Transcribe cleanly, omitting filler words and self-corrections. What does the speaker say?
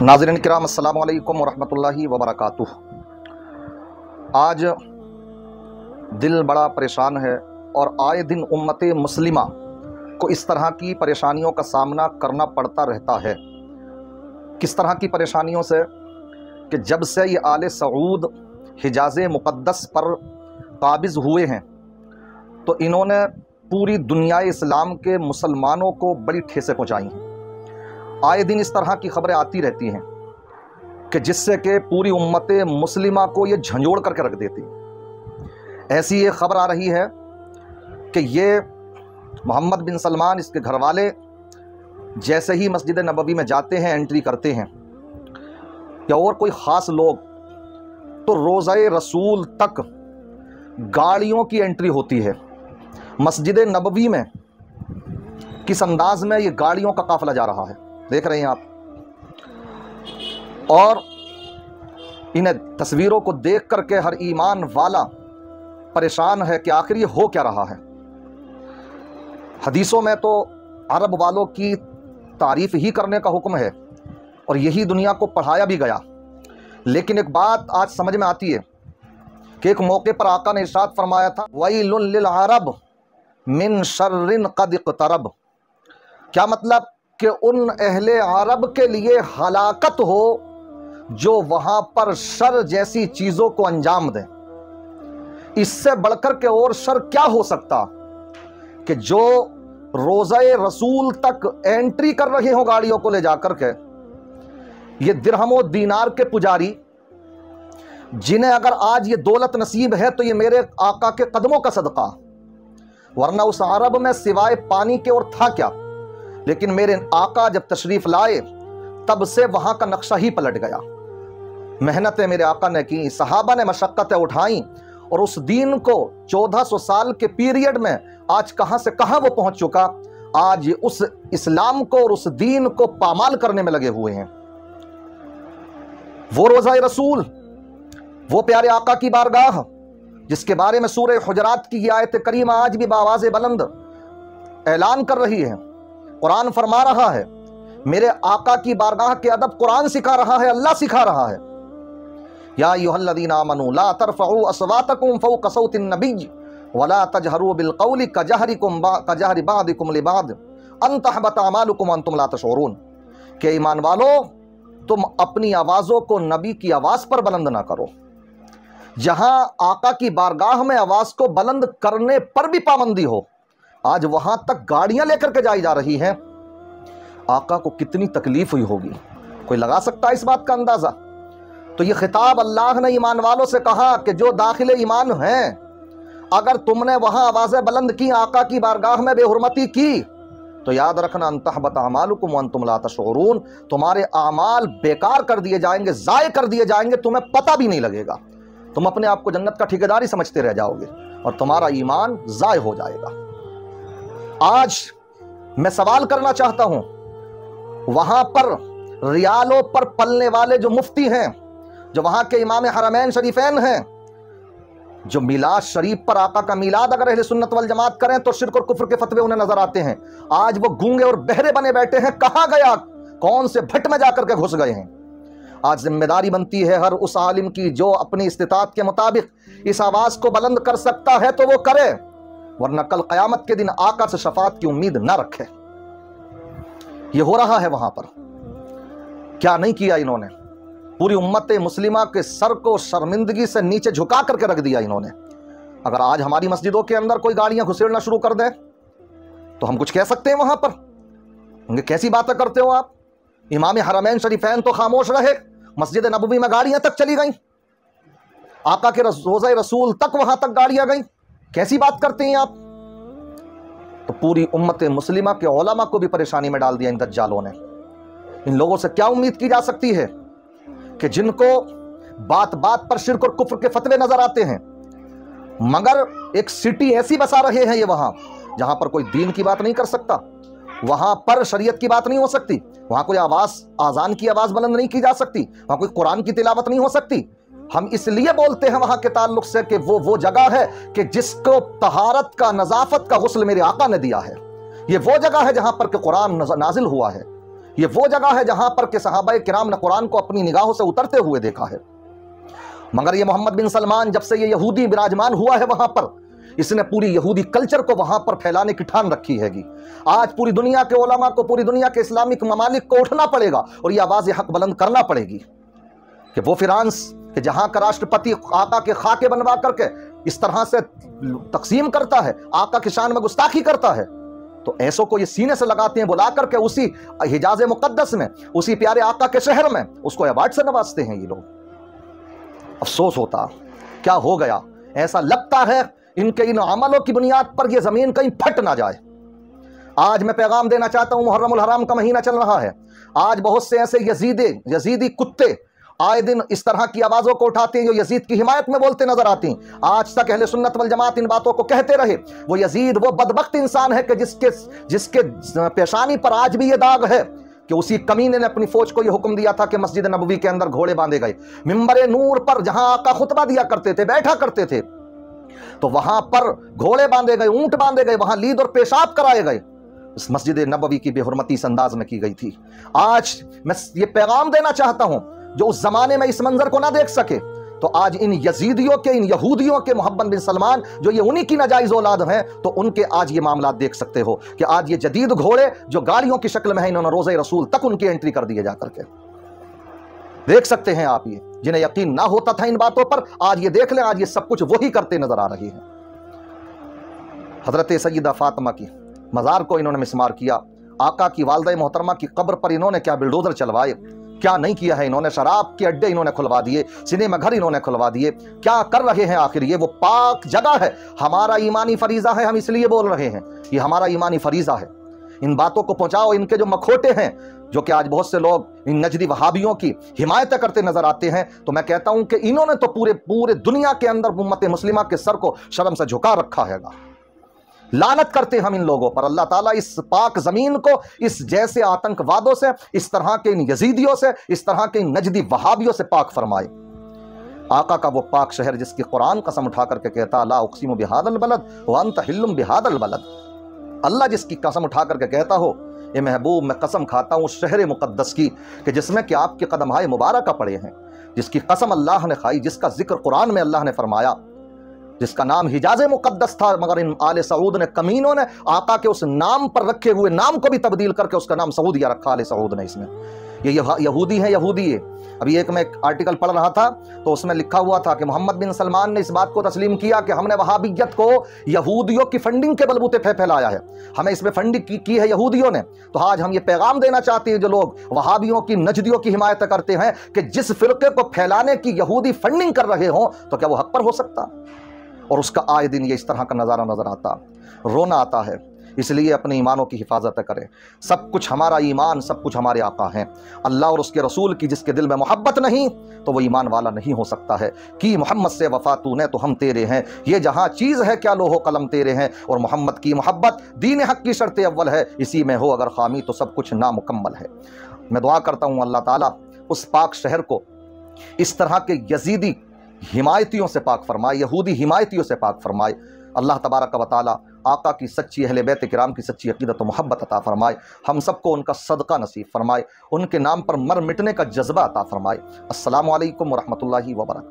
नाज़रीन किराम अस्सलामु अलैकुम वरहमतुल्लाहि वबरकातुह। आज दिल बड़ा परेशान है और आए दिन उम्मत मुस्लिमा को इस तरह की परेशानियों का सामना करना पड़ता रहता है। किस तरह की परेशानियों से कि जब से ये आले सऊद हिजाज़ मुक़द्दस पर काबिज़ हुए हैं तो इन्होंने पूरी दुनिया इस्लाम के मुसलमानों को बड़ी ठेसें पहुँचाई हैं। आए दिन इस तरह की खबरें आती रहती हैं कि जिससे कि पूरी उम्मत मुस्लिमा को ये झंझोड़ करके रख देती। ऐसी ये खबर आ रही है कि ये मोहम्मद बिन सलमान, इसके घर वाले जैसे ही मस्जिद नबवी में जाते हैं, एंट्री करते हैं, या और कोई ख़ास लोग, तो रोज़े रसूल तक गाड़ियों की एंट्री होती है। मस्जिद नबवी में किस अंदाज में ये गाड़ियों का काफ़िला जा रहा है, देख रहे हैं आप। और इन्हें तस्वीरों को देख करके हर ईमान वाला परेशान है कि आखिर ये हो क्या रहा है। हदीसों में तो अरब वालों की तारीफ़ ही करने का हुक्म है और यही दुनिया को पढ़ाया भी गया। लेकिन एक बात आज समझ में आती है कि एक मौके पर आका ने इरशाद फरमाया था, वैलुन लिल अरब मिन शर्रिन कद इक़तरब। क्या मतलब कि उन अहले अरब के लिए हलाकत हो जो वहाँ पर शर जैसी चीज़ों को अंजाम दें। इससे बढ़कर के और शर क्या हो सकता कि जो रोज़े रसूल तक एंट्री कर रहे हो गाड़ियों को ले जाकर के, ये दिरहमो दीनार के पुजारी, जिन्हें अगर आज ये दौलत नसीब है तो ये मेरे आका के कदमों का सदका, वरना उस अरब में सिवाय पानी के और था क्या। लेकिन मेरे आका जब तशरीफ़ लाए तब से वहाँ का नक्शा ही पलट गया। मेहनतें मेरे आका ने की, सहाबा ने मशक्क़तें उठाई और उस दीन को 1400 साल के पीरियड में आज कहाँ से कहाँ वो पहुँच चुका। आज उस इस्लाम को और उस दीन को पामाल करने में लगे हुए हैं। वो रोज़ा रसूल, वो प्यारे आका की बारगाह जिसके बारे में सूरह हुजरात की आयत करीमा आज भी बावाज़ बुलंद ऐलान कर रही है। कुरान फरमा रहा है, मेरे आका की बारगाह के अदब कुरान सिखा रहा है, अल्लाह सिखा रहा है। या अय्युहल्लज़ीना आमनू ला तरफ़ऊ अस्वातकुम फ़ौक़ सौतिन नबिय्य वला तजहरू बिलक़ौलि कजहरि बादिकुम लिबाद अन तहबत अमालुकुम व अंतुम ला तशऊरून। के ईमान वालो, तुम अपनी आवाज़ों को नबी की आवाज़ पर बुलंद ना करो। जहां आका की बारगाह में आवाज़ को बुलंद करने पर भी पाबंदी हो, आज वहां तक गाड़ियां लेकर के जाई जा रही हैं। आका को कितनी तकलीफ हुई होगी, कोई लगा सकता है इस बात का अंदाजा। तो ये खिताब अल्लाह ने ईमान वालों से कहा कि जो दाखिले ईमान हैं, अगर तुमने वहां आवाज़ें बुलंद की, आका की बारगाह में बेहुरमती की, तो याद रखना अंतहबत अमालुकुम व अंतुम ला तशऊरून, तुम्हारे आमाल बेकार कर दिए जाएंगे, ज़ाय कर दिए जाएंगे, तुम्हें पता भी नहीं लगेगा। तुम अपने आप को जन्नत का ठेकेदार ही समझते रह जाओगे और तुम्हारा ईमान ज़ाय हो जाएगा। आज मैं सवाल करना चाहता हूं, वहां पर रियालों पर पलने वाले जो मुफ्ती हैं, जो वहां के इमाम हरमैन शरीफैन हैं, जो मिलाद शरीफ पर आका का मिलाद अगर अहले सुन्नत वल जमात करें तो शिर्क और कुफ्र के फतवे उन्हें नजर आते हैं। आज वो गूंगे और बहरे बने बैठे हैं। कहां गया, कौन से भट्ट में जाकर के घुस गए हैं। आज जिम्मेदारी बनती है हर उस आलिम की जो अपनी इस्तिताअत के मुताबिक इस आवाज को बुलंद कर सकता है तो वो करे, वरना कल क़यामत के दिन आका से शफाअत की उम्मीद ना रखे। ये हो रहा है वहां पर। क्या नहीं किया इन्होंने, पूरी उम्मत मुस्लिमा के सर को शर्मिंदगी से नीचे झुका करके रख दिया इन्होंने। अगर आज हमारी मस्जिदों के अंदर कोई गाड़ियां घुसेड़ना शुरू कर दे तो हम कुछ कह सकते हैं वहां पर? होंगे कैसी बातें करते हो आप, इमाम हरमैन शरीफैन तो खामोश रहे, मस्जिद नबवी में गाड़ियां तक चली गई, आका के रोज़े रसूल तक वहां तक गाड़ियां गई, कैसी बात करते हैं आप। तो पूरी उम्मत मुस्लिमा के उलमा को भी परेशानी में डाल दिया इन दज्जालों ने। इन लोगों से क्या उम्मीद की जा सकती है कि जिनको बात बात पर शिर्क और कुफ्र के फतवे नजर आते हैं, मगर एक सिटी ऐसी बसा रहे हैं ये वहां जहां पर कोई दीन की बात नहीं कर सकता, वहां पर शरीयत की बात नहीं हो सकती, वहां कोई आजान की आवाज बुलंद नहीं की जा सकती, वहां कोई कुरान की तिलावत नहीं हो सकती। हम इसलिए बोलते हैं वहां के ताल्लुक से कि वो जगह है कि जिसको तहारत का, नजाफत का गुस्ल मेरे आका ने दिया है। ये वो जगह है जहां पर कि कुरान नाजिल हुआ है। یہ وہ جگہ ہے جہاں پر کہ صحابہ کرام نے قرآن کو اپنی نگاہوں سے اترتے ہوئے دیکھا ہے۔ مگر یہ محمد بن سلمان جب سے یہ یہودی براجمان ہوا ہے وہاں پر، اس نے پوری یہودی کلچر کو وہاں پر پھیلانے کی ٹھان رکھی ہے گی۔ آج پوری دنیا کے علماء کو، پوری دنیا کے اسلامک ممالک کو اٹھنا پڑے گا اور یہ آواز حق بلند کرنا پڑے گی کہ وہ فرانس کہ جہاں کا راشٹرپتی آقا کے خاکے بنوا کر کے اس طرح سے تقسیم کرتا ہے، آقا کی شان میں گستاخی کرتا ہے، تو ایسوں کو یہ سینے سے لگاتے ہیں، بلا کر کے اسی حجاز مقدس میں، اسی پیارے آقا کے شہر میں اس کو ایوارڈ سے نوازتے ہیں یہ لوگ۔ افسوس ہوتا کیا ہو گیا، ایسا لگتا ہے ان کے ان عملوں کی بنیاد پر یہ زمین کہیں پھٹ نہ جائے۔ آج میں پیغام دینا چاہتا ہوں، محرم الحرام کا مہینہ چل رہا ہے، آج بہت سے ایسے یزیدی کتے آئے دن اس طرح کی آوازوں کو اٹھاتے ہیں جو یزید کی حمایت میں بولتے نظر آتے ہیں۔ آج تک اہل سنت والجماعت ان باتوں کو کہتے رہے، وہ یزید وہ بدبخت انسان ہے کہ جس کے پیشانی پر آج بھی یہ داغ ہے کہ اسی کمینے نے اپنی فوج کو یہ حکم دیا تھا کہ مسجد نبوی کے اندر گھوڑے باندھے گئے، ممبر نور پر جہاں آقا خطبہ دیا کرتے تھے، بیٹھا کرتے تھے، تو وہاں پر گھوڑے باندھے گئے، اونٹ باندھے گئے، وہاں لید اور پیشاب کرائے گئے۔ اس مسجد نبوی کی بے حرمتی اس انداز میں کی گئی تھی۔ آج میں یہ پیغام دینا چاہتا ہوں، جو اس زمانے میں اس منظر کو نہ دیکھ سکے، تو آج ان یزیدیوں کے، ان یہودیوں کے، محمد بن سلمان جو یہ انہی کی ناجائز اولاد ہیں، تو ان کے آج یہ معاملات دیکھ سکتے ہو کہ آج یہ جدید گھوڑے جو گاڑیوں کی شکل میں ہیں، انہوں نے روضہ رسول تک ان کی انٹری کر دیے جا کر کے۔ دیکھ سکتے ہیں آپ، یہ جنہیں یقین نہ ہوتا تھا ان باتوں پر، آج یہ دیکھ لیں، آج یہ سب کچھ وہی کرتے نظر آ رہے ہیں۔ حضرت سیدہ فاطمہ کی مزار کو انہوں نے مسمار کیا، آقا کی والدہ محترمہ کی قبر پر انہوں نے کیا بلڈوزر چلوائے، کیا نہیں کیا ہے انہوں نے، شراب کے اڈے انہوں نے کھلوا دیے، سنیما گھر انہوں نے کھلوا دیے، کیا کر رہے ہیں آخر؟ یہ وہ پاک جگہ ہے، ہمارا ایمانی فریضہ ہے، ہم اس لیے بول رہے ہیں، یہ ہمارا ایمانی فریضہ ہے۔ ان باتوں کو پہنچاؤ، ان کے جو مکھوٹے ہیں، جو کہ آج بہت سے لوگ ان نجدی وہابیوں کی حمایت کرتے نظر آتے ہیں، تو میں کہتا ہوں کہ انہوں نے تو پورے دنیا کے اندر امت مسلمہ کے سر کو شرم سے جھکا رکھا ہے گا۔ لعنت کرتے ہم ان لوگوں پر، اللہ تعالیٰ اس پاک زمین کو اس جیسے آتنک وادوں سے، اس طرح کے ان یزیدیوں سے، اس طرح کے ان نجدی وہابیوں سے پاک فرمائے۔ آقا کا وہ پاک شہر جس کی قرآن قسم اٹھا کر کے کہتا لا اقسم بہذا البلد وانت حل بہذا البلد، اللہ جس کی قسم اٹھا کر کے کہتا ہو، اے محبوب میں قسم کھاتا ہوں اس شہر مقدس کی کہ جس میں کہ آپ کے قدمہائے مبارکہ پڑے ہیں، جس کی قسم اللہ نے کھائی، جس کا ذکر قرآن میں اللہ نے فرمایا، جس کا نام حجاز مقدس تھا، مگر ان آل سعود نے، کمینوں نے آقا کے اس نام پر رکھے ہوئے نام کو بھی تبدیل کر کے اس کا نام سعودیہ رکھا آل سعود نے۔ اس میں یہ یہودی ہیں، یہودی ہے۔ ابھی میں ایک آرٹیکل پڑھ رہا تھا تو اس میں لکھا ہوا تھا کہ محمد بن سلمان نے اس بات کو تسلیم کیا کہ ہم نے وہابیت کو یہودیوں کی فنڈنگ کے بلبوتے پہ پھیلایا ہے، ہمیں اس میں فنڈنگ کی ہے یہودیوں نے۔ تو آج ہم یہ پیغام دینا چاہتے ہیں جو لوگ وہابیوں کی، نجدیوں کی حمایت کرتے ہیں، کہ جس فرقے کو پھیلانے کی یہودی فنڈنگ کر رہے ہوں تو کیا وہ حق پر ہو سکتا؟ اور اس کا آئے دن یہ اس طرح کا نظارہ نظر آتا، رونا آتا ہے۔ اس لیے اپنے ایمانوں کی حفاظت کریں، سب کچھ ہمارا ایمان، سب کچھ ہمارے آقا ہیں۔ اللہ اور اس کے رسول کی جس کے دل میں محبت نہیں تو وہ ایمان والا نہیں ہو سکتا ہے۔ کی محمد سے وفا تو نے تو ہم تیرے ہیں، یہ جہاں چیز ہے کیا لوح و قلم تیرے ہیں، اور محمد کی محبت دین حق کی شرط اول ہے، اسی میں ہو اگر خامی تو سب کچھ نامکمل ہے۔ میں دعا کرتا ہوں اللہ تعالیٰ اس پاک شہر کو اس طرح کے یزیدی حمایتیوں سے پاک فرمائے، یہودی حمایتیوں سے پاک فرمائے۔ اللہ تبارک و تعالی آقا کی سچی، اہل بیت کرام کی سچی عقیدت و محبت عطا فرمائے، ہم سب کو ان کا صدقہ نصیب فرمائے، ان کے نام پر مر مٹنے کا جذبہ عطا فرمائے۔ السلام علیکم ورحمۃ اللہ وبرکاتہ۔